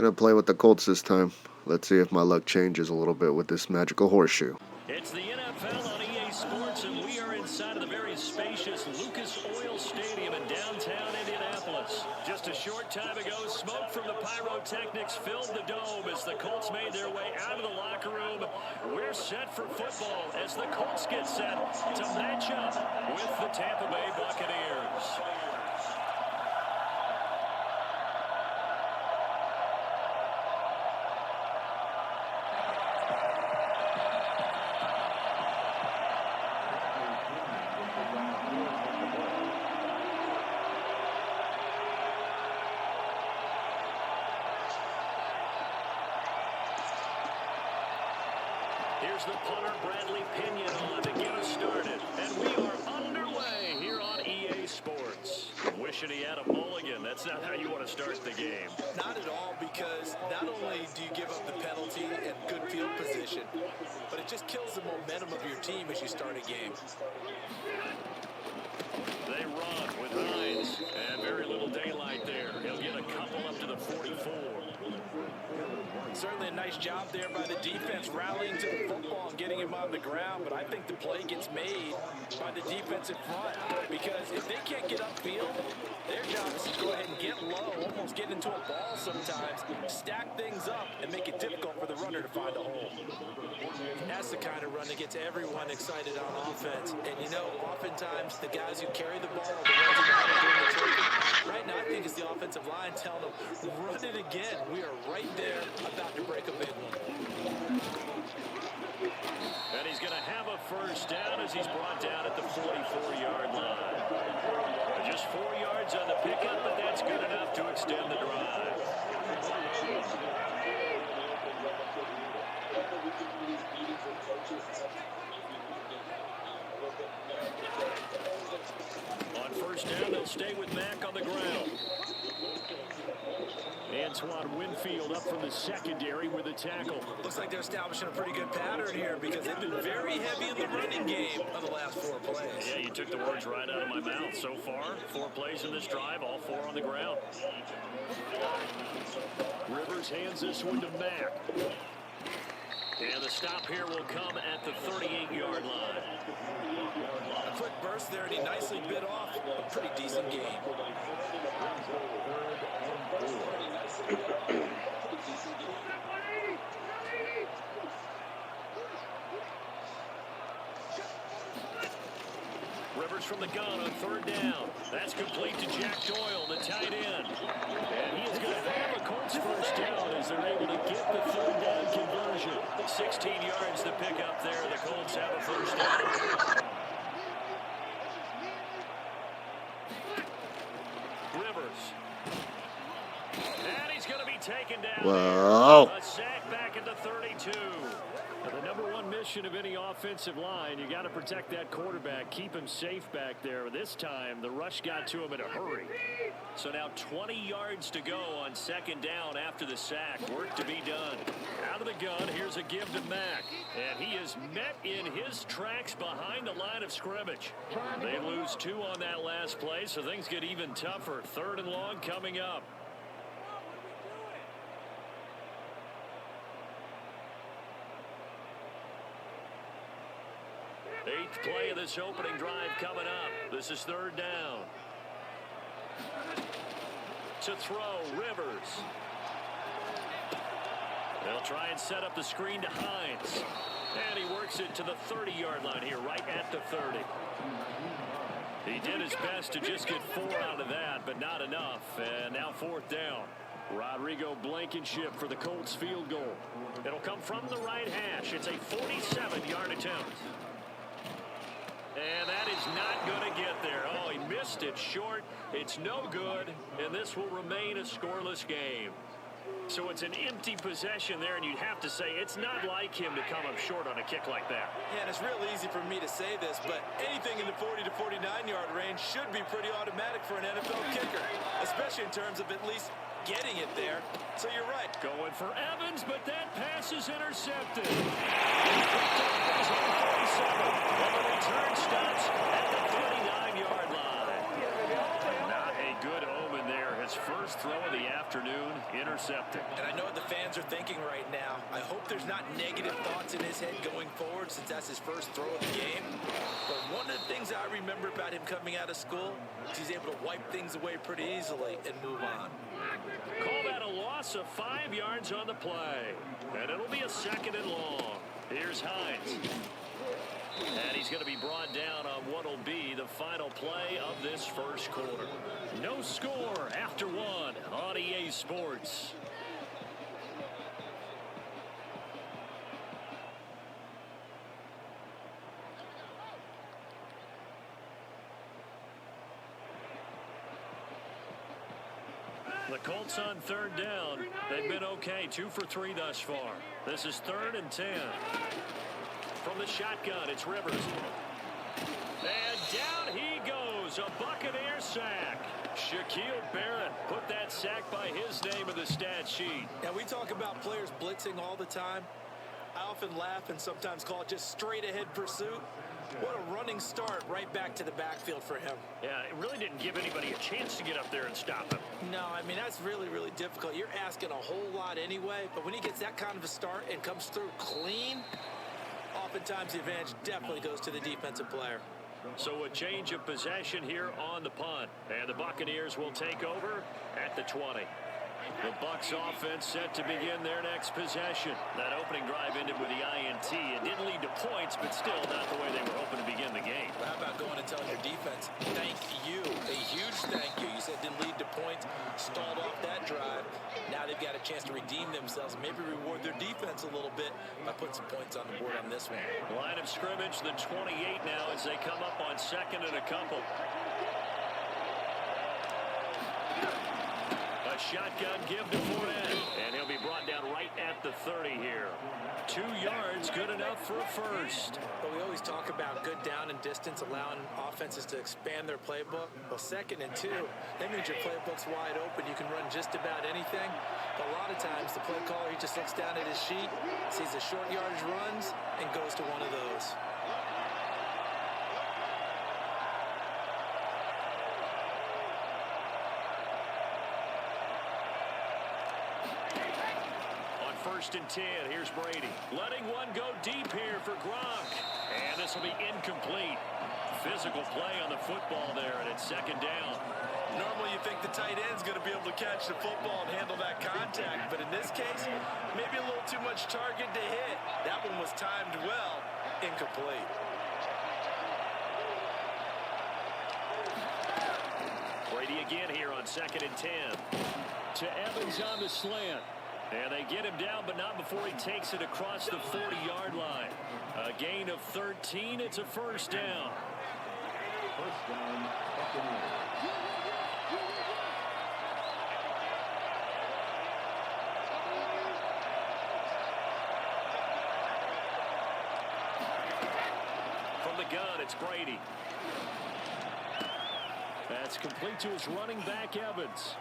to play with the Colts this time. Let's see if my luck changes a little bit with this magical horseshoe. It's the NFL on EA Sports, and we are inside of the very spacious Lucas Oil Stadium in downtown Indianapolis. Just a short time ago, smoke from the pyrotechnics filled the dome as the Colts made their way out of the locker room. We're set for football as the Colts get set to match up with the Tampa Bay Buccaneers. Here's the punter, Bradley Pinion, on to get us started. And we are underway here on EA Sports. Wishing he had a mulligan. That's not how you want to start the game. Not at all, because not only do you give up the penalty and good field position, but it just kills the momentum of your team as you start a game. They run with Hines, and very little daylight there. He'll get a couple up to the 44. Certainly a nice job there by the defense rallying to the football and getting him on the ground, but I think the play gets made by the defensive front, because if they can't get upfield, their job is to go ahead and get low, almost get into a ball sometimes, stack things up, and make it difficult for the runner to find a hole. That's the kind of run that gets everyone excited on offense. And you know, oftentimes the guys who carry the ball are the ones who know how to do the trick. Right now, I think it's the offensive line telling them, run it again. We are right there about to break a big one. And he's going to have a first down as he's brought down at the 44-yard line. Just 4 yards on the pickup, but that's good enough to extend the drive. On first down, they'll stay with Mack on the ground. Antoine Winfield up from the secondary with a tackle. Looks like they're establishing a pretty good pattern here, because they've been very heavy in the running game on the last 4 plays. Yeah, you took the words right out of my mouth. So far, 4 plays in this drive, all 4 on the ground. Rivers hands this one to Mack. And the stop here will come at the 38-yard line. A quick burst there, and he nicely bit off a pretty decent game. Rivers from the gun on 3rd down. That's complete to Jack Doyle, the tight end. And he is going to have a Colts first down as they're able to get the 3rd down conversion. 16 yards to pick up there. The Colts have a first down. Rivers. And he's going to be taken down. Wow. A sack back at the 32. The number one mission of any offensive line, you got to protect that quarterback, keep him safe back there. This time, the rush got to him in a hurry. So now 20 yards to go on 2nd down after the sack. Work to be done. Out of the gun, here's a give to Mack. And he is met in his tracks behind the line of scrimmage. They lose 2 on that last play, so things get even tougher. 3rd and long coming up. 8th play of this opening drive coming up. This is 3rd down. To throw, Rivers. They'll try and set up the screen to Hines. And he works it to the 30-yard line here, right at the 30. He did his best to just get 4 out of that, but not enough. And now 4th down. Rodrigo Blankenship for the Colts field goal. It'll come from the right hash. It's a 47-yard attempt. And that is not going to get there. Oh, he missed it short. It's no good, and this will remain a scoreless game. So it's an empty possession there, and you'd have to say it's not like him to come up short on a kick like that. Yeah, and it's real easy for me to say this, but anything in the 40 to 49-yard range should be pretty automatic for an NFL kicker, especially in terms of at least getting it there. So you're right. Going for Evans, but that pass is intercepted. And the return stops at the 39-yard line. Not a good omen there. His first throw of the afternoon intercepted. And I know there's not negative thoughts in his head going forward since that's his first throw of the game. But one of the things I remember about him coming out of school is he's able to wipe things away pretty easily and move on. Call that a loss of 5 yards on the play. And it'll be a 2nd and long. Here's Hines. And he's going to be brought down on what will be the final play of this first quarter. No score after 1 on EA Sports. The Colts on 3rd down. They've been okay. 2 for 3 thus far. This is 3rd and 10. From the shotgun, it's Rivers. And down he goes. A Buccaneer sack. Shaquille Barrett put that sack by his name in the stat sheet. Now, we talk about players blitzing all the time. I often laugh and sometimes call it just straight ahead pursuit. What a running start right back to the backfield for him. Yeah, it really didn't give anybody a chance to get up there and stop him. No, I mean, that's really, really difficult. You're asking a whole lot anyway, but when he gets that kind of a start and comes through clean, oftentimes the advantage definitely goes to the defensive player. So a change of possession here on the punt. And the Buccaneers will take over at the 20. The Bucs offense set to begin their next possession. That opening drive ended with the INT. It didn't lead to points, but still not the way they were hoping to begin the game. How about going and telling your defense, thank you, a huge thank you. You said didn't lead to points, stalled off that drive. Now they've got a chance to redeem themselves, maybe reward their defense a little bit by putting some points on the board on this one. Line of scrimmage, the 28 now as they come up on 2nd and a couple. Shotgun give to Fournette, and he'll be brought down right at the 30 here. 2 yards, good enough for a first. But we always talk about good down and distance, allowing offenses to expand their playbook. Well, 2nd and 2, that means your playbook's wide open. You can run just about anything. But a lot of times, the play caller, he just looks down at his sheet, sees the short yardage runs, and goes to one of those. First and 10. Here's Brady. Letting one go deep here for Gronk. And this will be incomplete. Physical play on the football there, and it's 2nd down. Normally you think the tight end's going to be able to catch the football and handle that contact. But in this case, maybe a little too much target to hit. That one was timed well. Incomplete. Brady again here on 2nd and 10. To Evans on the slant. And they get him down, but not before he takes it across the 40-yard line. A gain of 13. It's a first down. First down, Buccaneers. From the gun, it's Brady. That's complete to his running back, Evans.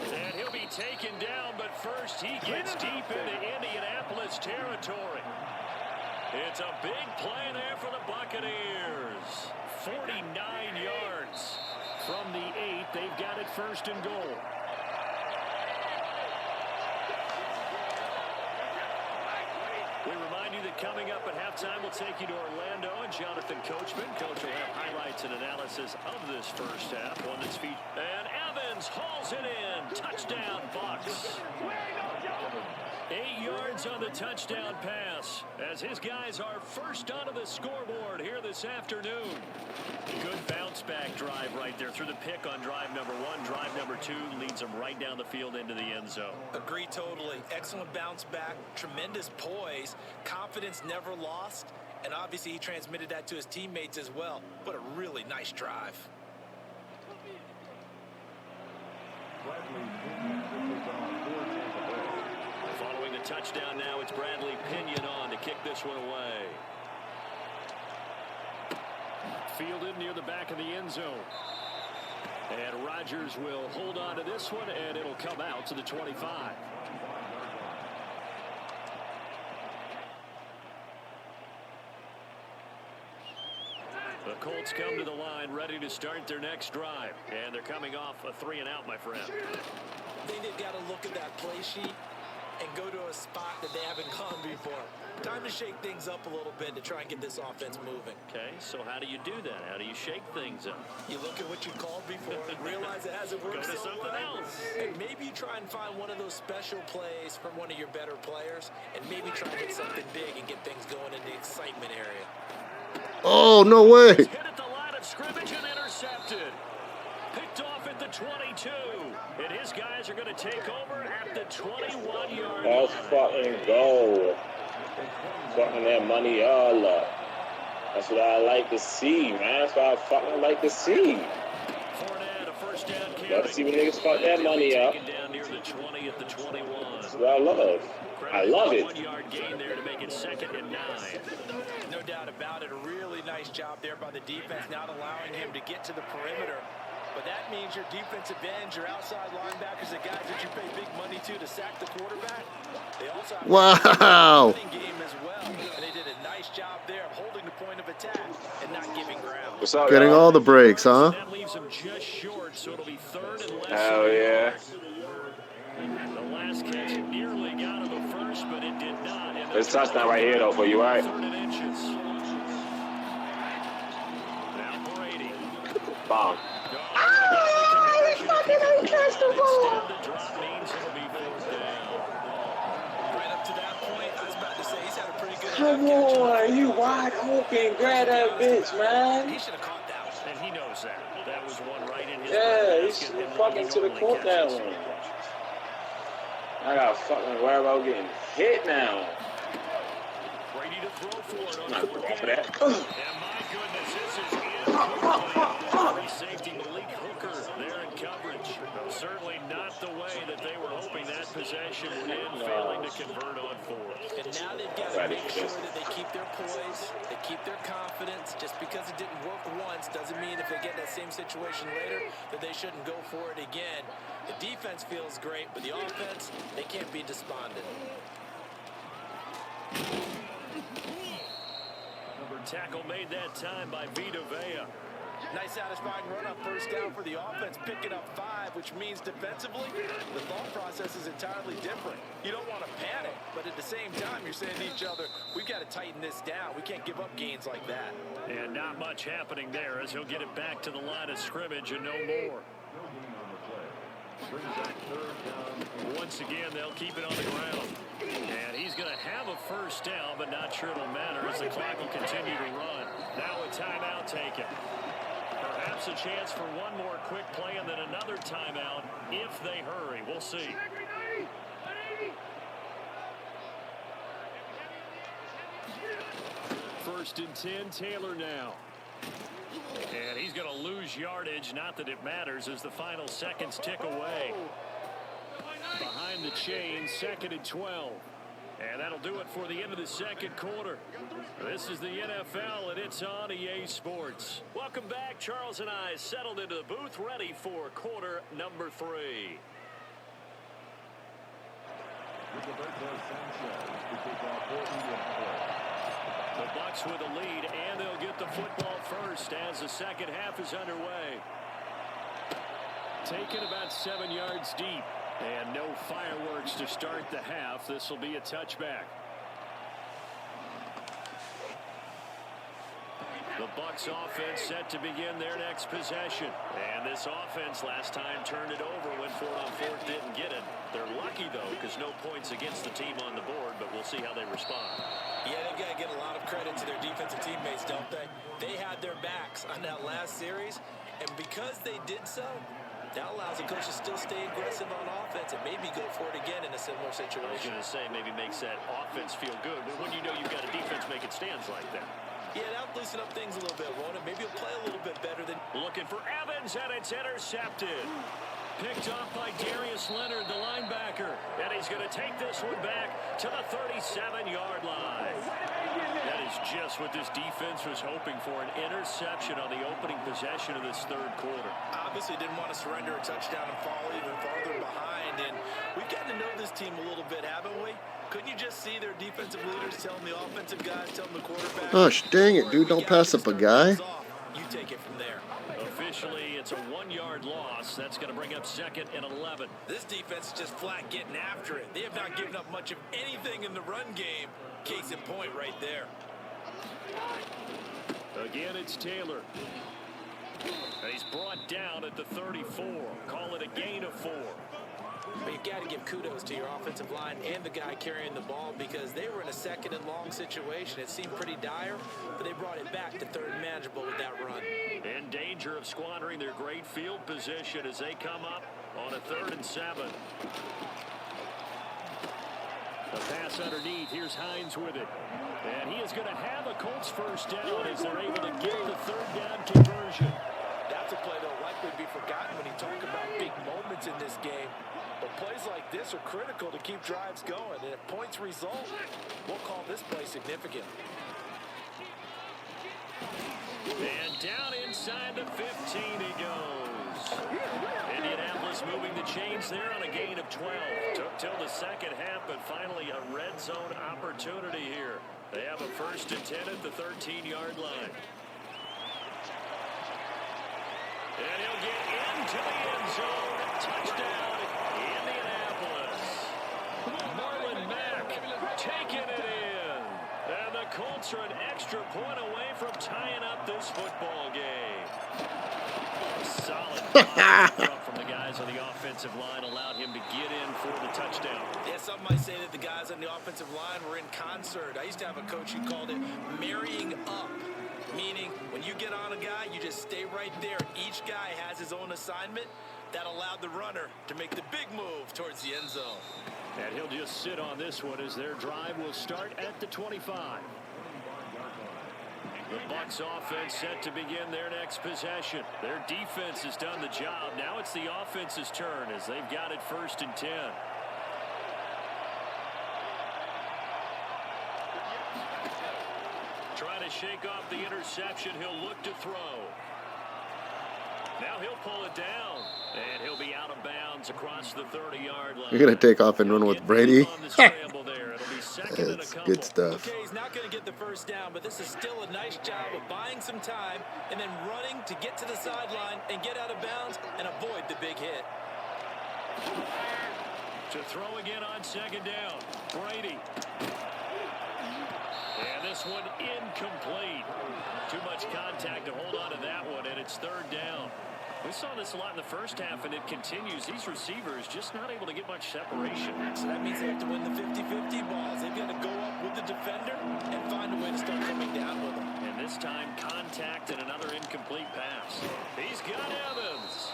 And he'll be taken down, but first he gets deep into Indianapolis territory. It's a big play there for the Buccaneers. 49 yards from the 8. They've got it 1st and goal. We remind you that coming up at halftime, we'll take you to Orlando and Jonathan Coachman. Coach will have highlights and analysis of this first half. One that's featured. And Evans hauls it in. Touchdown, Bucs. 8 yards on the touchdown pass as his guys are first onto the scoreboard here this afternoon. Good bounce back drive right there through the pick on drive number 1. Drive number 2 leads them right down the field into the end zone. Agree totally. Excellent bounce back, tremendous poise, confidence never lost, and obviously he transmitted that to his teammates as well. What a really nice drive. Following the touchdown now, it's Bradley Pinion on to kick this one away. Fielded near the back of the end zone. And Rodgers will hold on to this one, and it'll come out to the 25. The Colts come to the line ready to start their next drive. And they're coming off a 3-and-out, my friend. I think they've got to look at that play sheet and go to a spot that they haven't gone before. Time to shake things up a little bit to try and get this offense moving. Okay, so how do you do that? How do you shake things up? You look at what you called before, realize it hasn't worked Go to so something well, else. and maybe you try and find one of those special plays from one of your better players, and maybe try and hit something big and get things going in the excitement area. Oh, no way. Hit at the line of scrimmage and intercepted. Picked off at the 22. And his guys are going to take over at the 21-yard line. Let's fucking go. Fucking that money all up. That's what I like to see, man. That's what I fucking like to see. Fournette, a first down carry. Let's see when niggas fuck that money up. Taken down near the 20 at the 21. That's what I love. I love it. 1-yard gain there to make it 2nd and 9. No doubt about it. A really nice job there by the defense, not allowing him to get to the perimeter. But that means your defensive ends, your outside linebackers, the guys that you pay big money to sack the quarterback. They also have Wow. a running game as well. And they did a nice job there of holding the point of attack and not giving ground. What's up, Getting y'all? all the breaks, huh? That leaves him just short, so it'll be 3rd and less. Hell yeah. The last catch nearly got him a first, but it did not. And This touchdown right here, though, for you, right? 3rd and inches. Now Brady. Bomb. Come on, you wide open. Grab that bitch, man. He should have caught that one. And he knows that. That was one right in his Yeah, he basket, should and have one fucking he to the normally court that catches. one. I gotta fucking worry about getting hit now. Brady to throw for it on I'm not 4th going for down. that. And my goodness, this is in. Free safety Malik Hooker there in coverage. Certainly not the way that they were hoping that possession would end, failing to convert on 4th. And now they've got to make sure that they keep their poise, they keep their confidence. Just because it didn't work once doesn't mean if they get that same situation later that they shouldn't go for it again. The defense feels great, but the offense, they can't be despondent. Tackle made that time by Vita Vea. Nice satisfying run on 1st down for the offense, picking up 5, which means defensively, the thought process is entirely different. You don't want to panic, but at the same time, you're saying to each other, we've got to tighten this down. We can't give up gains like that. And not much happening there as he'll get it back to the line of scrimmage and no more. Once again, they'll keep it on the ground. And he's going to have a 1st down, but not sure it'll matter as the clock will continue to run. Now a timeout taken. Perhaps a chance for one more quick play and then another timeout if they hurry. We'll see. First and 10, Taylor now. And he's going to lose yardage. Not that it matters as the final seconds tick away. Behind the chain, 2nd and 12. And that'll do it for the end of the 2nd quarter. This is the NFL, and it's on EA Sports. Welcome back. Charles and I settled into the booth, ready for quarter number 3. The Bucks with a lead, and they'll get the football first as the 2nd half is underway. Taken about 7 yards deep. And no fireworks to start the half. This will be a touchback. The Bucks offense set to begin their next possession. And this offense last time turned it over, went for it on 4th, didn't get it. They're lucky, though, because no points against the team on the board, but we'll see how they respond. Yeah, they've got to give a lot of credit to their defensive teammates, don't they? They had their backs on that last series, and because they did so, that allows the coach to still stay aggressive on offense and maybe go for it again in a similar situation. I was going to say maybe makes that offense feel good, but when you know you've got a defense making stands like that. Yeah, that'll loosen up things a little bit, won't it? Maybe he'll play a little bit better than... Looking for Evans, and it's intercepted. Picked off by Darius Leonard, the linebacker. And he's going to take this one back to the 37-yard line. That is just what this defense was hoping for, an interception on the opening possession of this 3rd quarter. Obviously didn't want to surrender a touchdown and fall even farther behind. And we've gotten to know this team a little bit, haven't we? Couldn't you just see their defensive leaders telling the offensive guys, telling the quarterback... Gosh, dang it, dude. Don't pass up a guy. You take it from there. officially, it's a 1-yard loss. That's going to bring up 2nd and 11. This defense is just flat getting after it. They have not given up much of anything in the run game. Case in point right there. Again, it's Taylor. And he's brought down at the 34. Call it a gain of 4. But you've got to give kudos to your offensive line and the guy carrying the ball because they were in a 2nd and long situation. It seemed pretty dire, but they brought it back to 3rd and manageable with that run. In danger of squandering their great field position as they come up on a 3rd and 7. The pass underneath. Here's Hines with it. And he is going to have a Colts first down as they're able to get the 3rd down conversion. That's a play that'll likely be forgotten when you talk about big moments in this game. But plays like this are critical to keep drives going. And if points result, we'll call this play significant. And down inside the 15 he goes. Indianapolis moving the chains there on a gain of 12. Took till the second half, but finally a red zone opportunity here. They have a 1st and 10 at the 13-yard line. And he'll get into the end zone. Touchdown, Indianapolis. Marlon Mack taking it in. And the Colts are an extra point away from tying up this football game. Solid block from the guys on the offensive line allowed him to get in for the touchdown. Yeah, some might say that the guys on the offensive line were in concert. I used to have a coach who called it marrying up. Meaning, when you get on a guy, you just stay right there. Each guy has his own assignment. That allowed the runner to make the big move towards the end zone. And he'll just sit on this one as their drive will start at the 25. The Bucs offense set to begin their next possession. Their defense has done the job. Now it's the offense's turn as they've got it 1st and 10. Trying to shake off the interception. He'll look to throw. Now he'll pull it down. And he'll be out of bounds across the 30-yard line. You're going to take off and run with Brady? It's good stuff. Okay, he's not going to get the first down, but this is still a nice job of buying some time and then running to get to the sideline and get out of bounds and avoid the big hit. To throw again on 2nd down. Brady. And this one incomplete. Too much contact to hold on to that one, and it's 3rd down. We saw this a lot in the first half, and it continues. These receivers just not able to get much separation. So that means they have to win the 50-50 balls. They've got to go up with the defender and find a way to start coming down with them. And this time, contact and another incomplete pass. He's got Evans.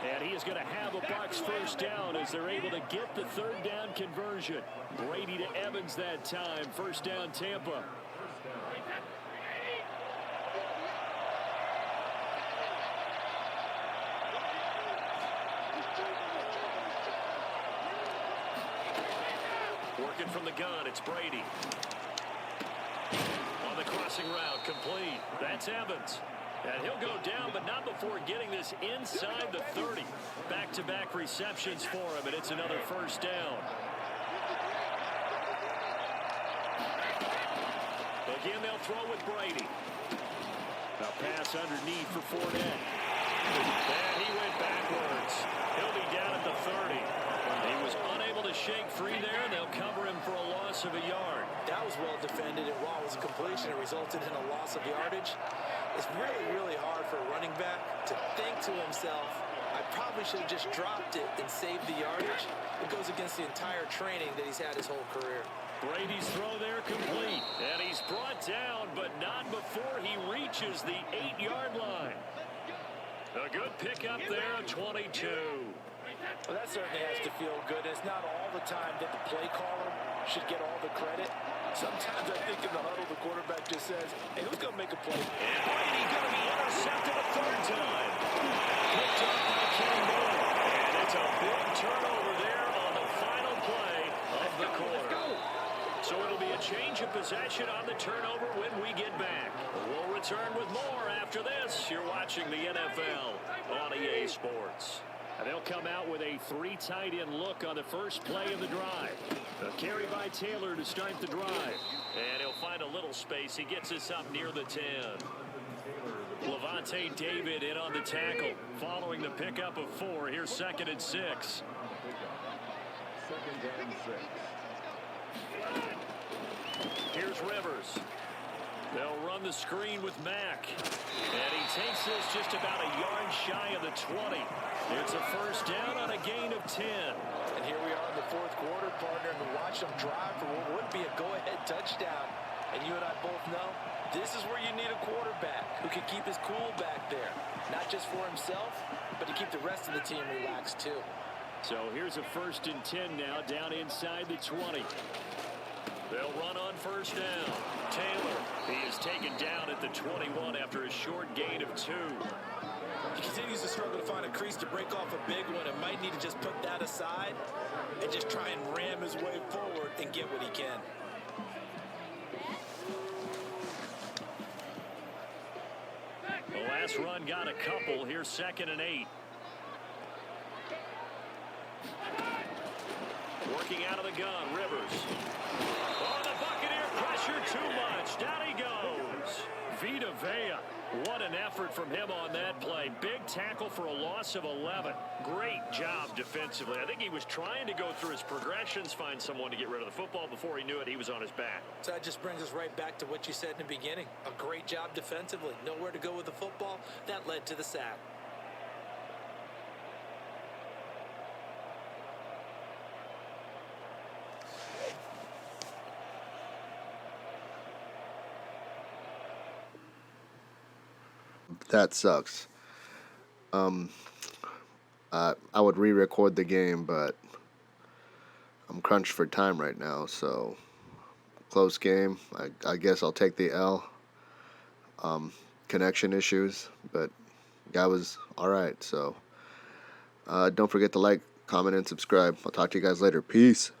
And he is going to have a Bucs first down as they're able to get the 3rd down conversion. Brady to Evans that time. First down, Tampa. Working from the gun, it's Brady. On the crossing route, complete. That's Evans. And he'll go down, but not before getting this inside the 30. Back-to-back receptions for him, and it's another first down. Again, they'll throw with Brady. A pass underneath for Fournette. And he went backwards. He'll be down at the 30. He was unable to shake free there. They'll cover him for a loss of a yard. That was well defended, and while it was a completion, it resulted in a loss of yardage. It's really, really hard for a running back to think to himself, I probably should have just dropped it and saved the yardage. It goes against the entire training that he's had his whole career. Brady's throw there complete. And he's brought down, but not before he reaches the 8-yard line. A good pickup there of 22. Well, that certainly has to feel good. It's not all the time that the play caller should get all the credit. Sometimes I think in the huddle, the quarterback just says, hey, who's going to make a play? And Brady going to be intercepted a 3rd time. Picked up by Ken Miller. And it's a big turnover there on the final play of the quarter. So it'll be a change of possession on the turnover when we get back. We'll return with more after this. You're watching the NFL on EA Sports. And they'll come out with a 3 tight end look on the first play of the drive. A carry by Taylor to start the drive. And he'll find a little space. He gets us up near the 10. Levante David in on the tackle. Following the pickup of 4, here's 2nd and 6. 2nd and 6. Here's Rivers. They'll run the screen with Mack. And he takes this just about a yard shy of the 20. It's a first down on a gain of 10. And here we are in the 4th quarter, partner, and watch them drive for what would be a go-ahead touchdown. And you and I both know this is where you need a quarterback who can keep his cool back there. Not just for himself, but to keep the rest of the team relaxed too. So here's a 1st and 10 now, down inside the 20. They'll run on first down. Taylor, he is taken down at the 21 after a short gain of 2. He continues to struggle to find a crease to break off a big one and might need to just put that aside and just try and ram his way forward and get what he can. The last run got a couple. Here's 2nd and 8. Working out of the gun, Rivers. Oh, the Buccaneer pressure too much. Down he goes. Vita Vea. What an effort from him on that play. Big tackle for a loss of 11. Great job defensively. I think he was trying to go through his progressions, find someone to get rid of the football. Before he knew it, he was on his back. So that just brings us right back to what you said in the beginning. A great job defensively. Nowhere to go with the football. That led to the sack. That sucks. I would re-record the game, but I'm crunched for time right now, so close game. I guess I'll take the L. Connection issues, but guy was all right. So don't forget to like, comment, and subscribe. I'll talk to you guys later. Peace.